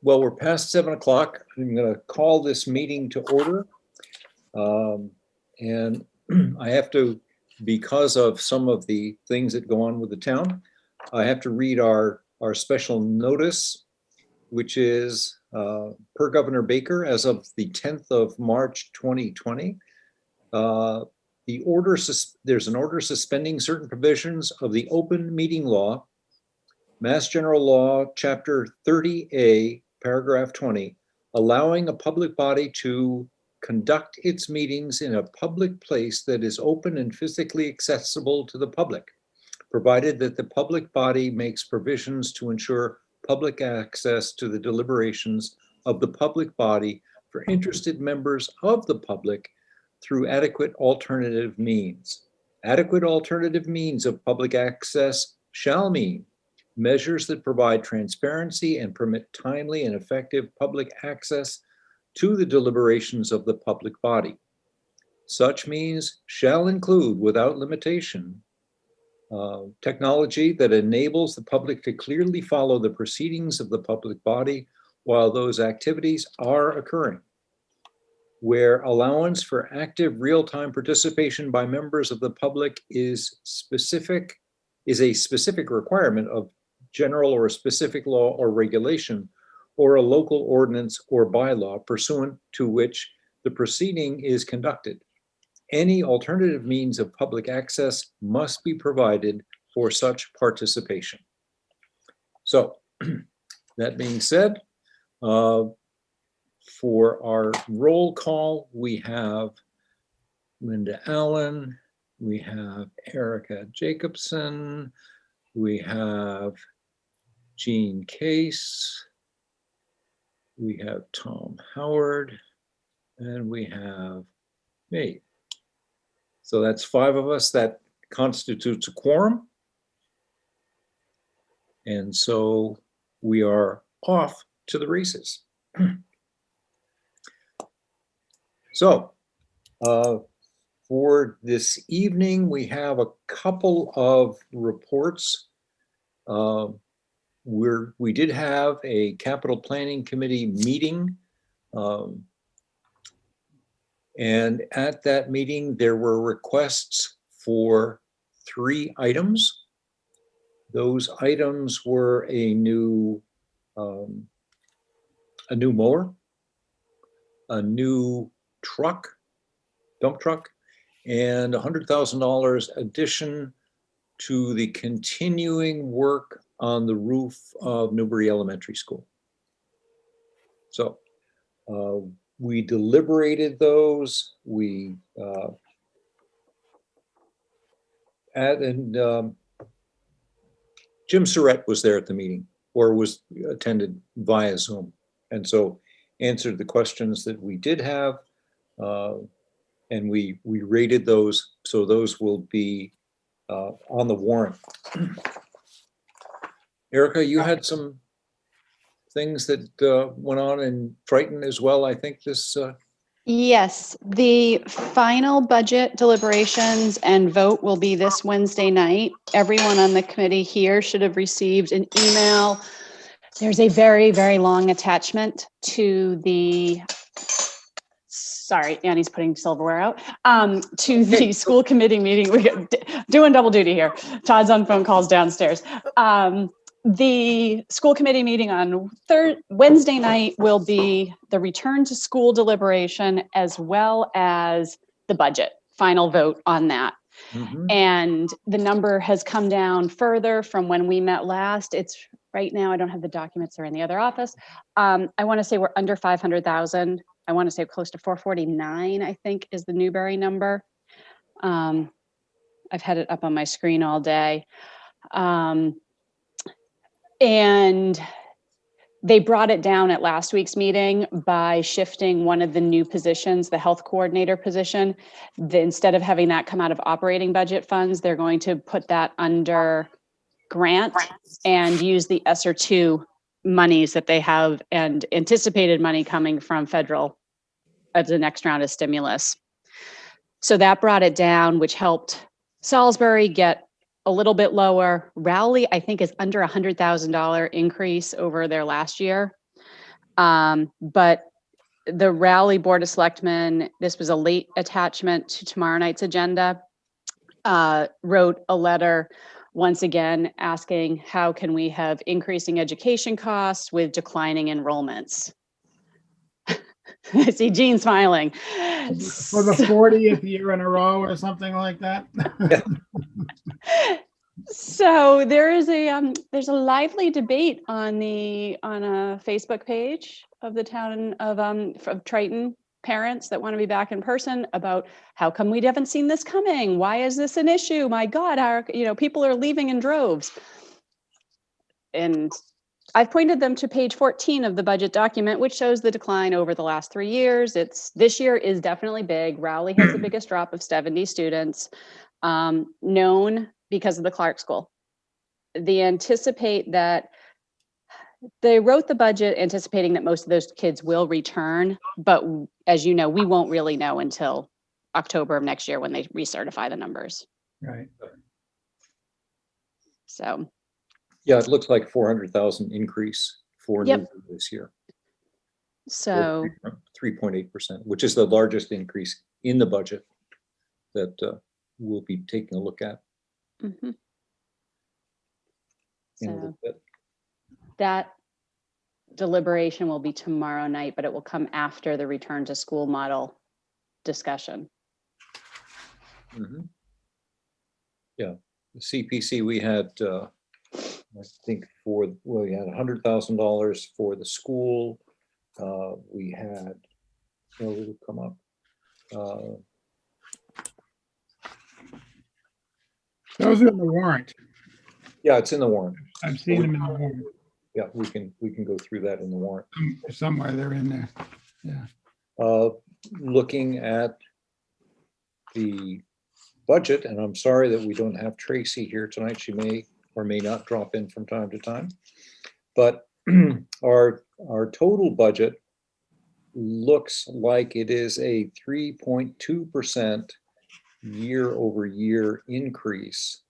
Well, we're past 7 o'clock. I'm going to call this meeting to order. And I have to, because of some of the things that go on with the town, I have to read our special notice, which is per Governor Baker as of the 10th of March, 2020. There's an order suspending certain provisions of the open meeting law, Mass General Law, Chapter 30A, Paragraph 20, allowing a public body to conduct its meetings in a public place that is open and physically accessible to the public, provided that the public body makes provisions to ensure public access to the deliberations of the public body for interested members of the public through adequate alternative means. Adequate alternative means of public access shall mean measures that provide transparency and permit timely and effective public access to the deliberations of the public body. Such means shall include, without limitation, technology that enables the public to clearly follow the proceedings of the public body while those activities are occurring. Where allowance for active real-time participation by members of the public is a specific requirement of general or specific law or regulation, or a local ordinance or bylaw pursuant to which the proceeding is conducted. Any alternative means of public access must be provided for such participation. So, that being said, for our roll call, we have Linda Allen, we have Erica Jacobson, we have Jean Case, we have Tom Howard, and we have me. So that's 5 of us. That constitutes a quorum. And so we are off to the races. So for this evening, we have a couple of reports. We did have a capital planning committee meeting. And at that meeting, there were requests for 3 items. Those items were a new mower, a new truck, dump truck, and $100,000 addition to the continuing work on the roof of Newbury Elementary School. So we deliberated those. Jim Surratt was there at the meeting, or was attended via Zoom, and so answered the questions that we did have, and we rated those, so those will be on the warrant. Erica, you had some things that went on in Triton as well, I think this. Yes, the final budget deliberations and vote will be this Wednesday night. Everyone on the committee here should have received an email. There's a very, very long attachment to the, sorry, Annie's putting silverware out, to the school committee meeting. We're doing double duty here. Todd's on phone calls downstairs. The school committee meeting on Wednesday night will be the return to school deliberation, as well as the budget, final vote on that. Mm-hmm. And the number has come down further from when we met last. It's right now, I don't have the documents, they're in the other office. I want to say we're under 500,000. I want to say close to 449, I think, is the Newbury number. I've had it up on my screen all day. And they brought it down at last week's meeting by shifting one of the new positions, the health coordinator position. Instead of having that come out of operating budget funds, they're going to put that under grant and use the ESSER 2 monies that they have and anticipated money coming from federal as the next round of stimulus. So that brought it down, which helped Salisbury get a little bit lower. Rowley, I think, is under $100,000 increase over their last year. But the Raleigh Board of Selectmen, this was a late attachment to tomorrow night's agenda, wrote a letter once again asking how can we have increasing education costs with declining enrollments? I see Jean smiling. For the 40th year in a row or something like that. So there's a lively debate on a Facebook page of the town of Triton parents that want to be back in person about how come we haven't seen this coming? Why is this an issue? My God, our people are leaving in droves. And I've pointed them to page 14 of the budget document, which shows the decline over the last 3 years. This year is definitely big. Rowley has the biggest drop of 70 students, known because of the Clark School. They anticipate that they wrote the budget anticipating that most of those kids will return, but as you know, we won't really know until October of next year when they recertify the numbers. Right. So Yeah, it looks like 400,000 increase for Yep. new this year. So 3.8%, which is the largest increase in the budget that we'll be taking a look at mhm. in a So little bit. that deliberation will be tomorrow night, but it will come after the return to school model discussion. Mhm. Yeah, the CPC, we had, I think we had $100,000 for the school. We had, what would come up? Those are in the warrant. Yeah, it's in the warrant. I've seen them in the warrant. Yeah, we can go through that in the warrant. Somewhere they're in there. Yeah. Looking at the budget, and I'm sorry that we don't have Tracy here tonight. She may or may not drop in from time to time. But our total budget looks like it is a 3.2% year-over-year increase,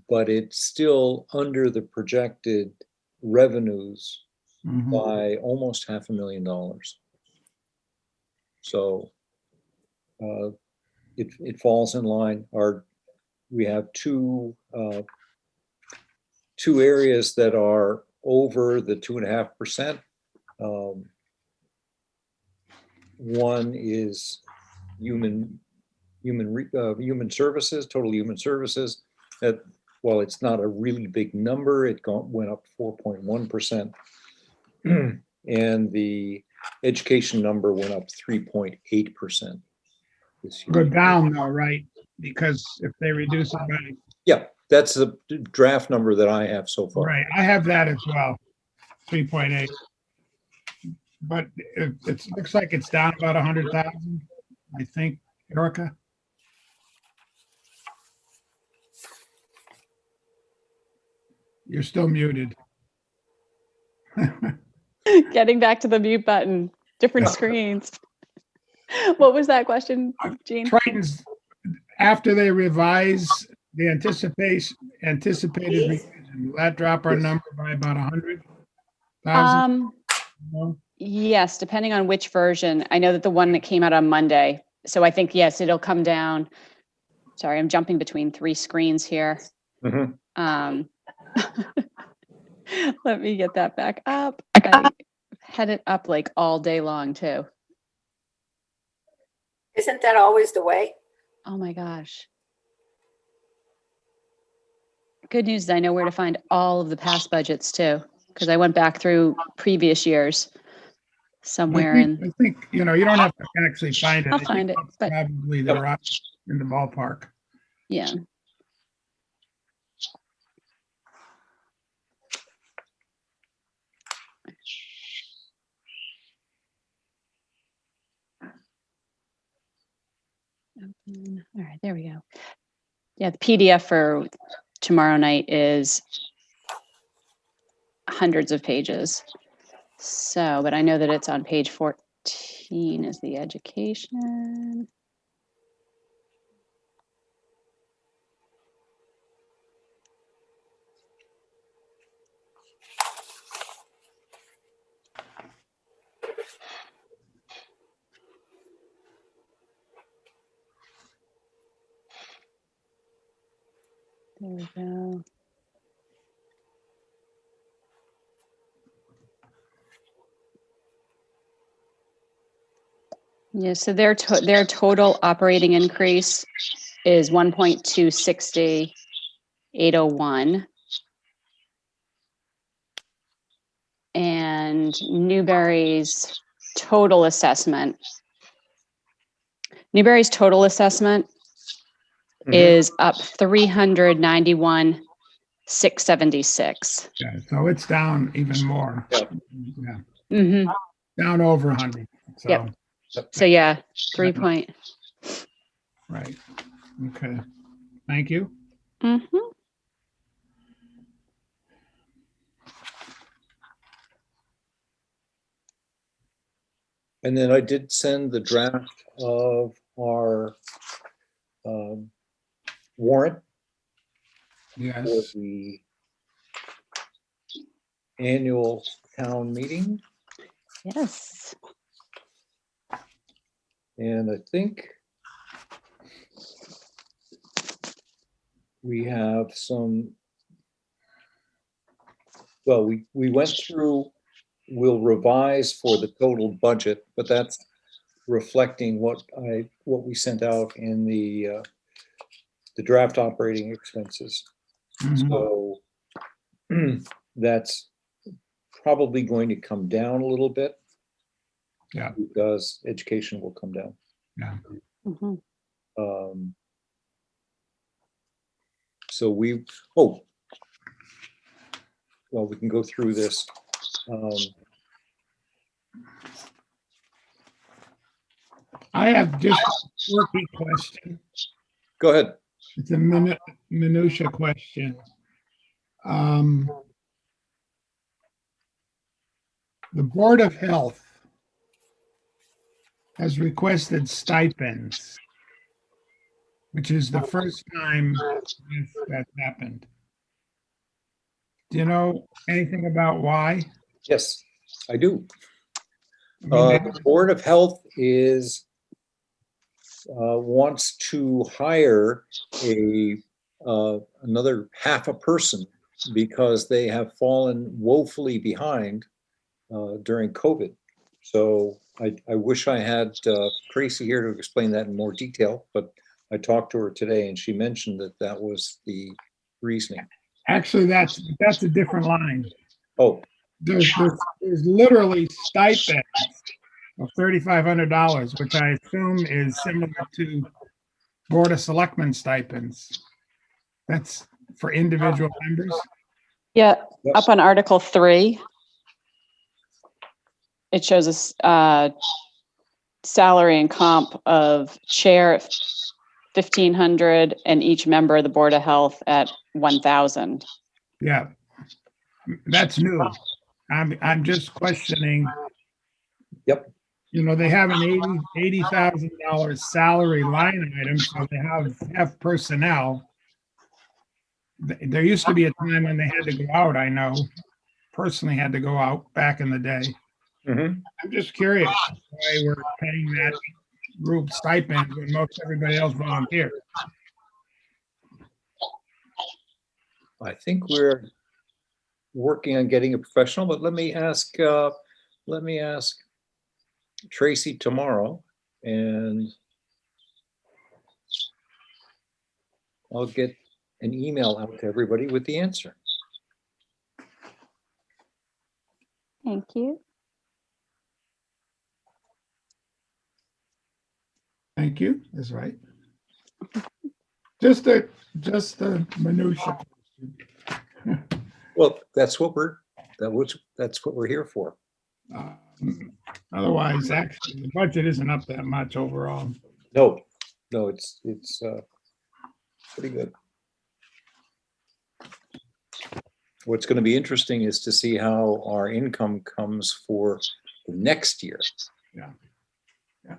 but it's still under the projected revenues Mhm. by almost $500,000. So it falls in line. We have two areas that are over the 2.5%. One is human services, total human services. That while it's not a really big number, it went up 4.1%, and the education number went up 3.8% this year. Go down though, right? Because if they reduce it by, Yeah, that's the draft number that I have so far. right, I have that as well, 3.8. But it looks like it's down about 100,000, I think, Erica. You're still muted. Getting back to the mute button, different Yeah. screens. What was that question, Jean? Triton's, after they revise the anticipated revision, will that drop our Yes. number by about 100,000? No? Yes, depending on which version. I know that the one that came out on Monday. So I think, yes, it'll come down. Sorry, I'm jumping between 3 screens here. Mhm. Let me get that back up. I had it up like all day long too. Isn't that always the way? Oh my gosh. Good news is I know where to find all of the past budgets too, because I went back through previous years somewhere I in, think, you don't have to actually find it. I'll I think find it, that's but probably they're up in the ballpark. yeah. All right, there we go. Yeah, the PDF for tomorrow night is hundreds of pages. So, but I know that it's on page 14 is the education. There we go. Yeah, so their total operating increase is 1.260,801. And Newberry's total assessment Mhm. is up 391,676. Yeah, so it's down even more. Yeah. Yeah, Mm-hmm. down over 100. So, Yep. So yeah, 3 point. right. Okay. Thank you. Mm-hmm. And then I did send the draft of our warrant for Yes. the annual town meeting. Yes. And I think we have some, well, we went through, we'll revise for the total budget, but that's reflecting what we sent out in the draft operating expenses. Mhm. So that's probably going to come down a little bit. Yeah. Because education will come down. Yeah. Mm-hmm. So we can go through this. I have just a quirky question. Go ahead. It's a minutia question. The Board of Health has requested stipends, which is the first time that's happened. Do you know anything about why? Yes, I do. I mean, The Board of Health wants to hire another half a person because they have fallen woefully behind during COVID. So I wish I had Tracy here to explain that in more detail, but I talked to her today and she mentioned that was the reasoning. actually, that's a different line. Oh, There's literally stipends of $3,500, which I assume is similar to Board of Selectmen stipends. That's for individual members. Yeah, Yep. up on Article 3, it shows us salary and comp of chair at 1,500 and each member of the Board of Health at 1,000. Yeah, that's new. I'm just questioning. Yep. You know, they have an $80,000 salary line item, so they have personnel. There used to be a time when they had to go out. I know, personally had to go out back in the day. Mhm. I'm just curious why we're paying that group stipend when most everybody else volunteered. I think we're working on getting a professional, but let me ask Tracy tomorrow and I'll get an email out to everybody with the answer. Thank you. Thank you, is right. Just a minutia. Well, that's what we're here for. Otherwise, actually, the budget isn't up that much overall. No, it's pretty good. What's going to be interesting is to see how our income comes for the next year. Yeah. Yeah.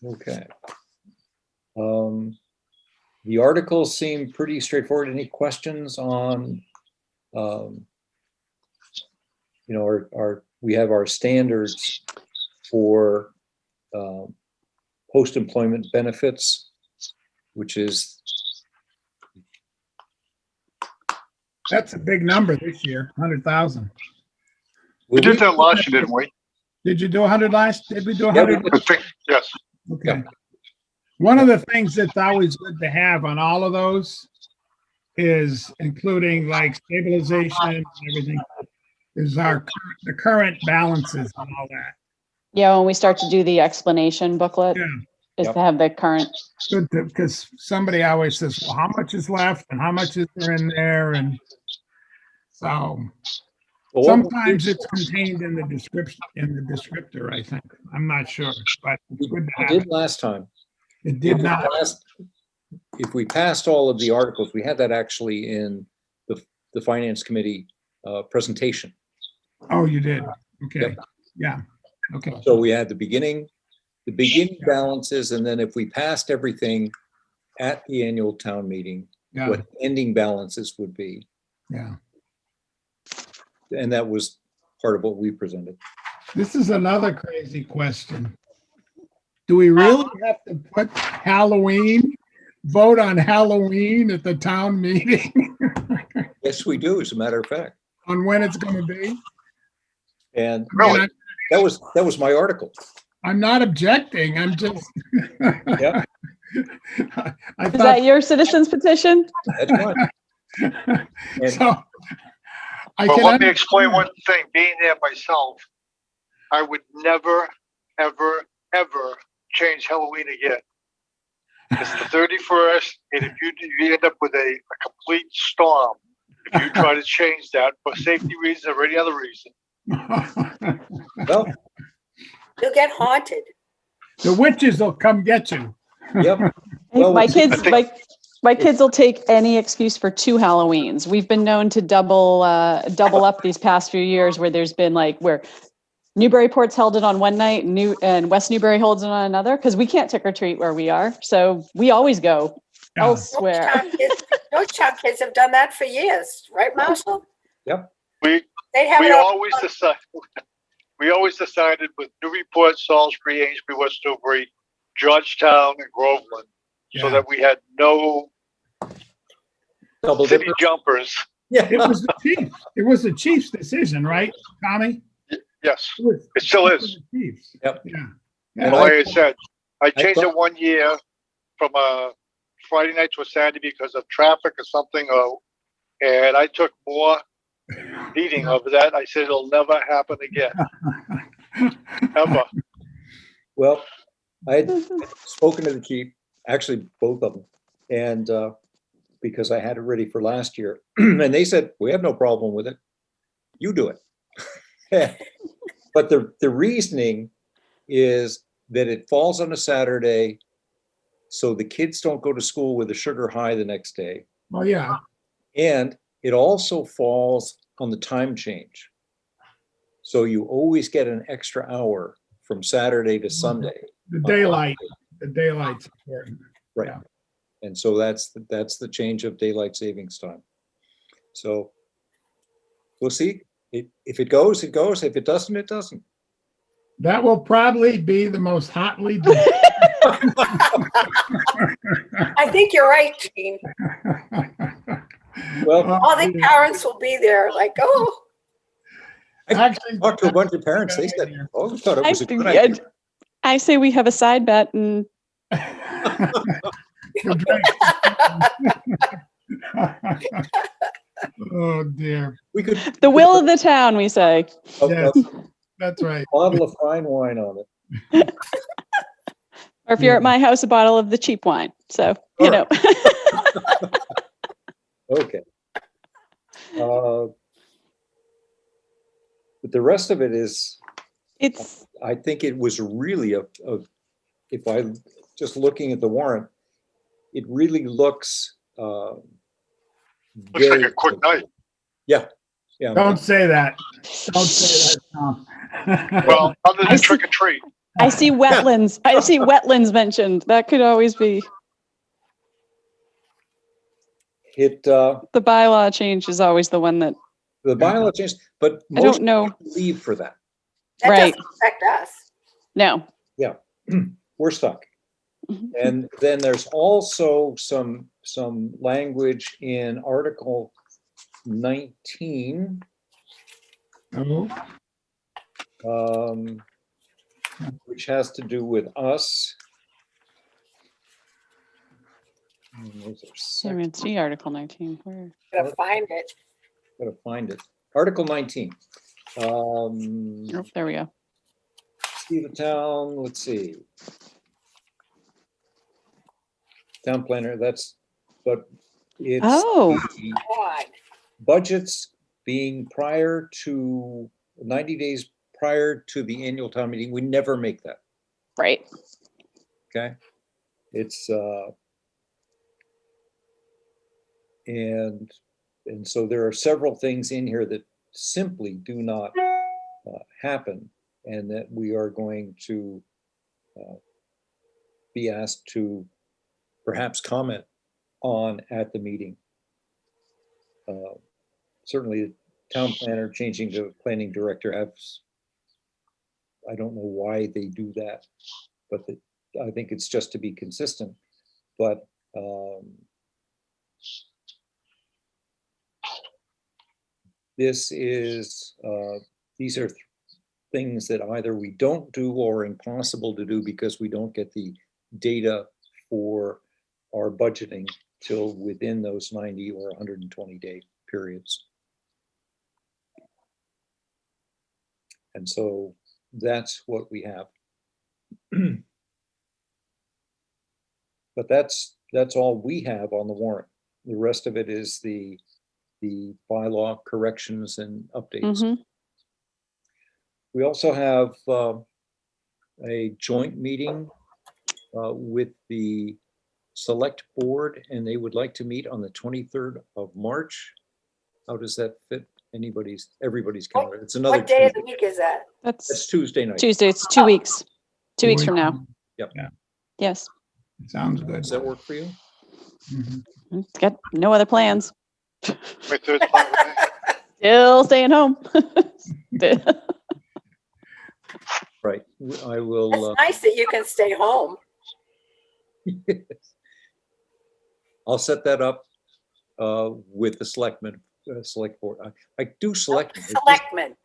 Okay. The articles seem pretty straightforward. Any questions on, we have our standards for post-employment benefits, which is, That's a big number this year, 100,000. We did that last year, didn't we? Did you do 100 last? Did we do Yeah, we 100? I think, yes. Okay. One of the things that's always good to have on all of those is including like stabilization and everything is the current balances and all that. Yeah, when we start to do the explanation booklet, Yeah. is Yep. to have the current, Good because somebody always says, well, how much is left and how much is there in there? And so well, what we'll sometimes do- it's contained in the description, in the descriptor, I think. I'm not sure, but it's good to we have did it. last time. It did not. If we passed all of the articles, we had that actually in the Finance Committee presentation. Oh, you did. Okay. Yep. Yeah. Okay. So we had the beginning balances, and then if we passed everything at the annual town meeting, Yeah. what ending balances would be. Yeah. And that was part of what we presented. This is another crazy question. Do we really have to put vote on Halloween at the town meeting Yes, we do, as a matter of fact. on when it's going to be? And Really? I mean, that was my article. I'm not objecting. I'm just. Yeah. I is that thought, your citizens petition? That's fine. And so. I But can let me explain understand. one thing, being there myself, I would never, ever, ever change Halloween again. It's the 31st, and if you end up with a complete storm, if you try to change that for safety reasons or any other reason, well, You get haunted. The witches will come get you. yep. Well, My it's- kids, I think- my kids will take any excuse for 2 Halloweens. We've been known to double up these past few years where there's been like where Newburyport's held it on one night and West Newbury holds it on another because we can't trick or treat where we are. So we always go Yeah. elsewhere. Georgetown kids have done that for years, right, Marshall? we They have we it all. always decided with Newburyport, Salisbury, Amesbury, West Newbury, Georgetown, and Groveland, so Yeah. that we had no Double city dipper. jumpers. It Yeah. was the chief. It was the chief's decision, right, Tommy? Yes, was- it still it was is. the chief's. Yep. Yeah. And Yeah. Like I said, I changed thought- it one year from a Friday night to a Saturday because of traffic or something, and I took more beating of that. I said it'll never happen again, ever. Well, I had spoken to the chief, actually both of them, and because I had it ready for last year, and they said, we have no problem with it. You do it. But the reasoning is that it falls on a Saturday, so the kids don't go to school with a sugar high the next day. Well, yeah. And it also falls on the time change. So you always get an extra hour from Saturday to Sunday. The daylight's important. Right. Yeah. And so that's the change of daylight savings time. So we'll see. If it goes, it goes. If it doesn't, it doesn't. That will probably be the most hotly debated. I think you're right, Gene. Well, All the parents will be there like, oh, Actually, talked to a bunch of parents. They said, oh, we thought it was a good I- idea. I say we have a side bet and the drink. Oh, dear. We could. the will of the town, we say. a That's right. bottle of fine wine on it. Or if you're at my house, a bottle of the cheap wine. So, you know. Okay. But the rest of it is, It's, I think it was really if I, just looking at the warrant, it really looks. Looks like very- a quick night. Yeah. Don't say that. Don't say that, Tom. Well, other I than see- trick or treat. I see wetlands. I see wetlands mentioned. That could always be, It, the bylaw change is always the one that, the bylaw changed, but I most don't know. people leave for that. that Right. doesn't affect us. No. We're stuck. And then there's also some language in Article 19, Oh, which has to do with us. And those are I sec- mean, see Article 19. Where? Gotta find it. Gotta find it. Article 19. Oh, there we go. See the town, let's see. Town planner, but it's Oh. the God. budgets being prior to 90 days prior to the annual town meeting. We never make that, Right. okay? It's, and so there are several things in here that simply do not happen, and that we are going to be asked to perhaps comment on at the meeting. Certainly, the town planner changing to planning director, I don't know why they do that, but I think it's just to be consistent. But this is, these are things that either we don't do or impossible to do because we don't get the data for our budgeting till within those 90 or 120 day periods. And so that's what we have. But that's all we have on the warrant. The rest of it is the bylaw corrections and updates. Mhm. We also have a joint meeting with the select board, and they would like to meet on the 23rd of March. How does that fit everybody's calendar? It's another What day of the Tuesday. week is that? That's That's Tuesday night. Tuesday. It's 2 weeks. 2 weeks from now. Yep. Yeah. Yes. Sounds good. Does that work for you? Mhm. Got no other plans. My third time, Still staying home. Right. I will. It's nice that you can stay home. I'll set that up with the select board. I do select. Selectmen.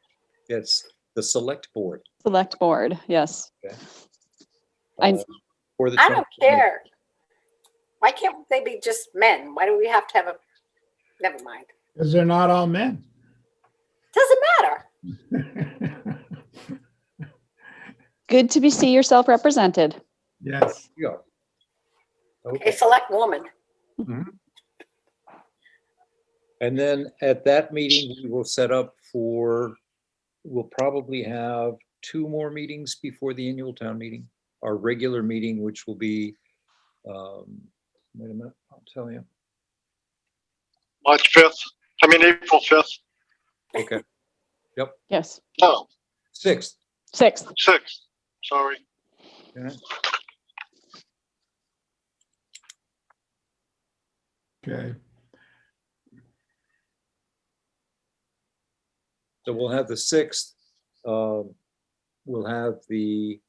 It's the select board. Select board. Yes. I- For the I don't 20th. care. Why can't they be just men? Why do we have to have never mind. Because they're not all men. Doesn't matter. Good to see yourself represented. Yes. Yeah. A Okay. select woman. And then at that meeting, we will set up we'll probably have 2 more meetings before the annual town meeting. Our regular meeting, which will be, wait a minute, I'll tell you. March 5th, April 5th, Okay, Yes. no, 6th. 6th. 6th, sorry. Okay. So we'll have the 6th. We'll have the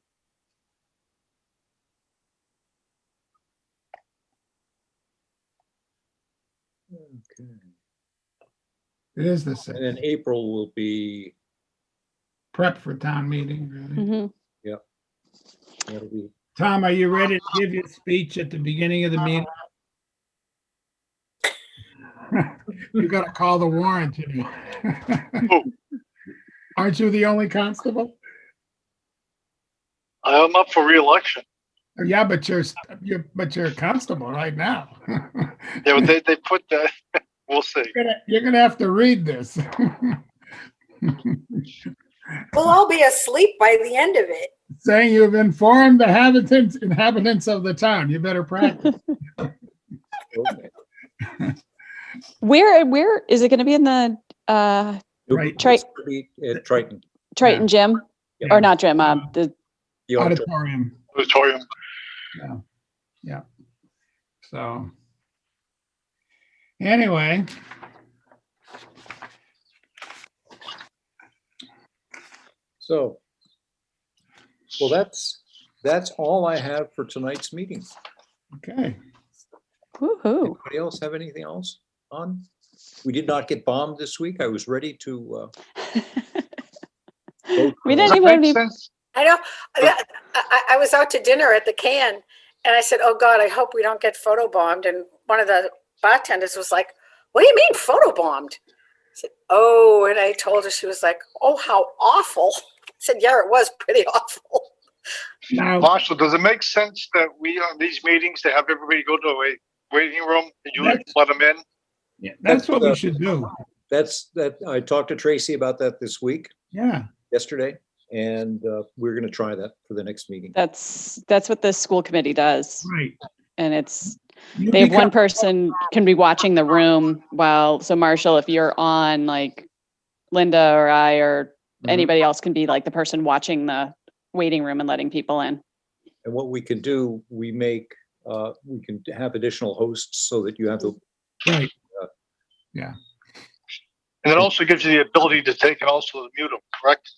okay. It is the And then 6th. April will be, Prep for town meeting, really. Hmm. that'll be, Tom, are you ready to give your speech at the beginning of the meeting? You got to call the warrant, Jimmy. Aren't you the only constable? I'm up for reelection. Yeah, but you're a constable right now. Yeah, but they put that, we'll see. You're gonna have to read this. We'll all be asleep by the end of it. Saying you've informed the inhabitants of the town. You better practice. okay. Where is it going to be in the Right. It's gonna be at Triton. Triton gym Yeah. or not gym? The auditorium. Auditorium. Auditorium. Yeah. So. Anyway. So, well, that's that's all I have for tonight's meeting. Okay. Woo-hoo. Anybody else have anything else on? We did not get bombed this week. I was ready to, We Does didn't that even, make sense? I know. I was out to dinner at the Can and I said, oh God, I hope we don't get photobombed. And one of the bartenders was like, what do you mean photobombed? I said, oh, and I told her, she was like, oh, how awful. I said, yeah, it was pretty awful. Now, Marshall, does it make sense that we, on these meetings, to have everybody go to a waiting room and you That's- let them in? yeah, that's what we should do. I talked to Tracy about that this week, Yeah. yesterday, and we're going to try that for the next meeting. that's what the school committee does. Right. And it's, You they have one become- person can be watching the room while, so Marshall, if you're on, like Linda or I or Mhm. anybody else can be like the person watching the waiting room and letting people in. And what we can do, we can have additional hosts so that you have the, Right. And it also gives you the ability to take and also mute them, correct?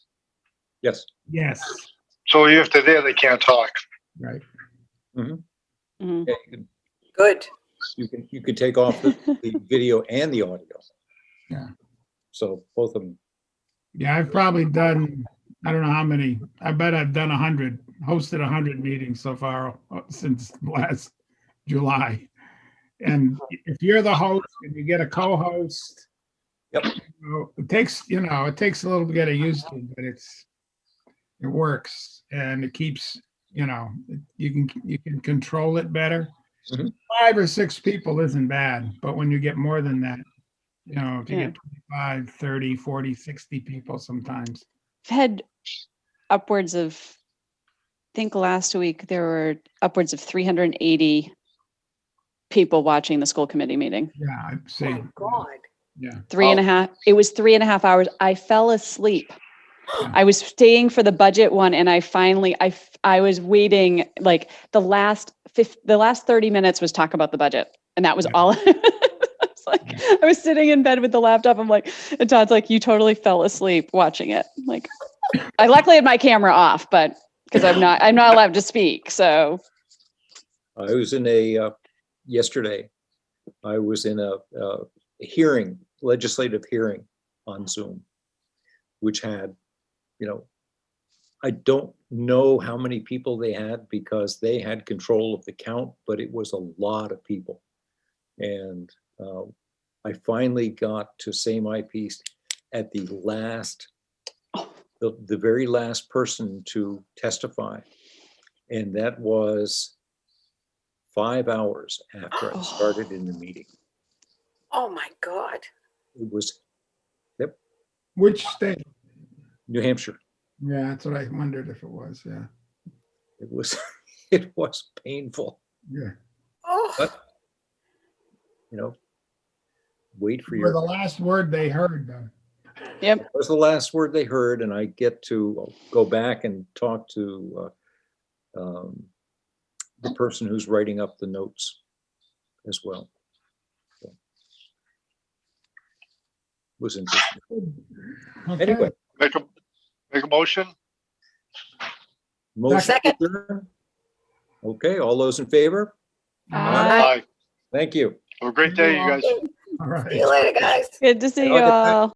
yes. Yes. So if they're there, they can't talk. Right. Mhm. Yeah, Good. you can take off the video and the audio. Yeah. So both of them. Yeah, I've probably done, I don't know how many, I bet I've done 100, hosted 100 meetings so far since last July. And if you're the host and you get a co-host. Yep. It takes a little to get used to, but it works and it keeps, you can control it better. Mhm. 5 or 6 people isn't bad, but when you get more than that, if you Yeah. get 25, 30, 40, 60 people sometimes. I've had upwards of, I think last week there were upwards of 380 people watching the school committee meeting. Yeah, I'd Oh say, my God. yeah. It was 3.5 hours. I fell asleep. I was staying for the budget one and I was waiting, like the last 30 minutes was talk about the budget. And that was Yeah. all. I was sitting in bed with the laptop. I'm like, and Todd's like, you totally fell asleep watching it. I'm like, I luckily had my camera off, but because I'm not allowed to speak. So I was in yesterday, I was in a legislative hearing on Zoom, which had, I don't know how many people they had because they had control of the count, but it was a lot of people. And I finally got to say my piece at the very last person to testify. And that was 5 hours after I started in the meeting. Oh my God. It was Which state? New Hampshire. Yeah, that's what I wondered if it was. Yeah. It was, it was painful, Yeah. Oh, but, wait for You were the your, last word they heard, though. yep. that was the last word they heard, and I get to go back and talk to the person who's writing up the notes as well. So, was interesting. Okay. Anyway, Make a motion? motion. Second. adjourned. Okay, all those in favor? Aye. Aye. Thank you. Have a great day, you guys. All right. see you later, guys. Good to see And you I'll get back- all.